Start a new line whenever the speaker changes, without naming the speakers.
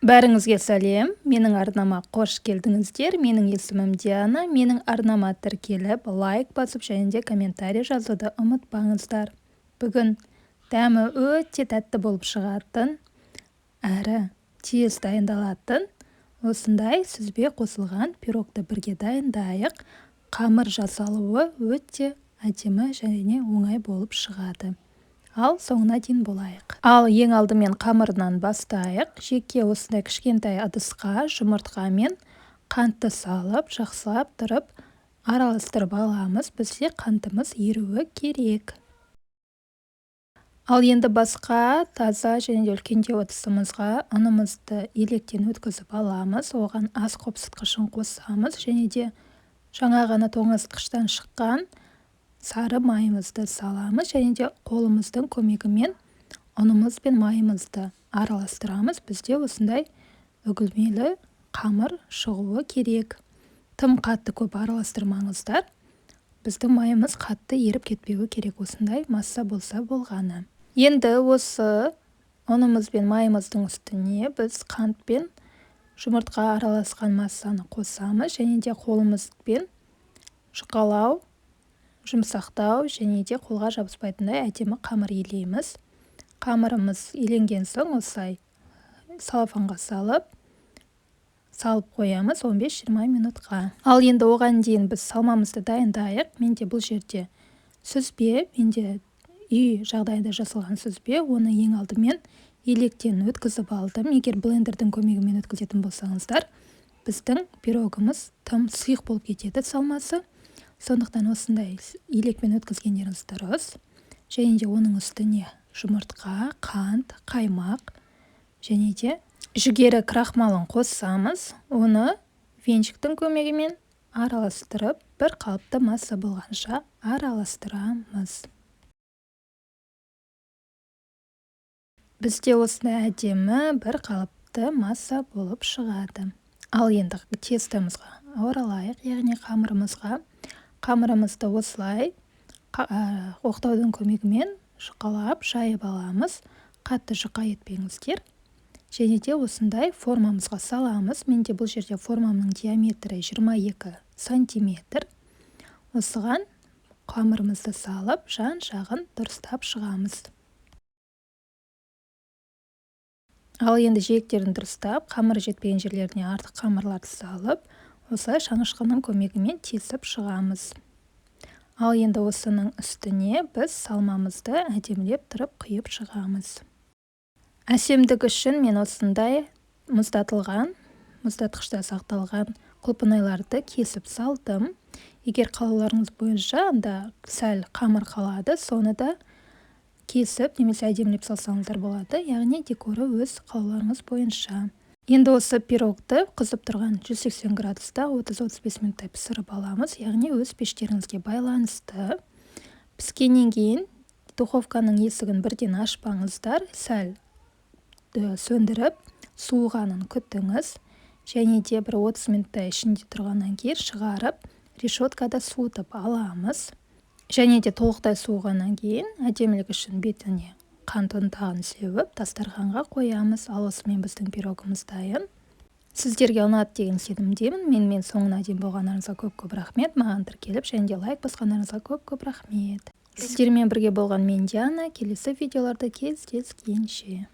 Бәріңізге сәлем, менің арнама қош келдіңіздер. Менің есімім Диана. Менің арнама тіркеліп, лайк басып және де комментарий жазуды ұмытпаңыздар. Бүгін дәмі өте тәтті болып шығатын, әрі тез дайындалатын осындай сүзбе қосылған пирогты бірге дайындайық. Қамыр жасалуы өте әдемі және оңай болып шығады. Ал соңына дейін болайық. Ал ең алдымен қамырынан бастайық. Жеке осындай кішкентай ыдысқа жұмыртқа мен қантты салып, жақсылап тұрып араластырып аламыз. Бізде қантымыз еруі керек. Ал енді басқа таза және де үлкендеу ыдысымызға ұнымызды електен өткізіп аламыз. Оған ас қопсытқышын қосамыз және де жаңа ғана тоңазытқыштан шыққан сары майымызды саламыз және де қолымыздың көмегімен ұнымыз бен майымызды араластырамыз. Бізде осындай үгілмелі қамыр шығуы керек. Тым қатты көп араластырмаңыздар. Біздің майымыз қатты еріп кетпеуі керек. Осындай масса болса болғаны. Енді осы ұнымыз бен майымыздың үстіне біз қант пен жұмыртқа араласқан массаны қосамыз және де қолымызбен жұқалау, жұмсақтау және де қолға жабыспайтындай әдемі қамыр илейміз. Қамырымыз иленген соң осылай салафанға салып қоямыз 15-20 минутқа. Ал енді оған дейін біз салмамызды дайындайық. Менде бұл жерде сүзбе, менде үй жағдайында жасалған сүзбе. Оны ең алдымен електен өткізіп алдым. Егер блендердің көмегімен өткізетін болсаңыздар, біздің пирогымыз тым сұйық болып кетеді салмасы. Сондықтан осындай елекпен өткізгендеріңіз дұрыс. Және де оның үстіне жұмыртқа, қант, қаймақ және де жүгері крахмалын қосамыз. Оны венчиктің көмегімен араластырып, бір қалыпты масса болғанша араластырамыз. Бізде осындай әдемі бір қалыпты масса болып шығады. Ал енді тестамызға оралайық, яғни қамырымызға. Қамырымызды осылай оқтаудың көмегімен жұқалап жайып аламыз. Қатты жұқа етпеңіздер. Және де осындай формамызға саламыз. Менде бұл жерде формамның диаметрі 22 сантиметр. Осыған қамырымызды салып, жан-жағын дұрыстап шығамыз. Ал енді жиектерін дұрыстап, қамыр жетпеген жерлеріне артық қамырларды салып, осылай шанышқының көмегімен тесіп шығамыз. Ал енді осының үстіне біз салмамызды әдемілеп тұрып құйып шығамыз. Әсемдік үшін мен осындай мұздатқышта сақталған құлпынайларды кесіп салдым. Егер қалауларыңыз бойынша анда сәл қамыр қалады, соны да кесіп немесе әдемілеп салсаңыздар болады. Яғни декоры өз қалауларыңыз бойынша. Енді осы пирогты қызып тұрған 180 градуста 30-35 минуттай пісіріп аламыз. Яғни өз пештеріңізге байланысты. Піскеннен кейін духовканың есігін бірден ашпаңыздар. Сәл сөндіріп, суығанын күтіңіз. Және де бір 30 минуттай ішінде тұрғаннан кейін шығарып, решеткада суытып аламыз. Және де толықтай суығаннан кейін әдемілік үшін бетіне қант ұнтағын сеуіп, дастарханға қоямыз. Ал осымен біздің пирогымыз дайын. Сіздерге ұнады деген сенімдемін. Менімен соңына дейін болғандарыңызға көп-көп рахмет. Маған тіркеліп және де лайк басқандарыңызға көп-көп рахмет. Сіздермен бірге болған мен Диана. Келесі видеоларда кездескенше.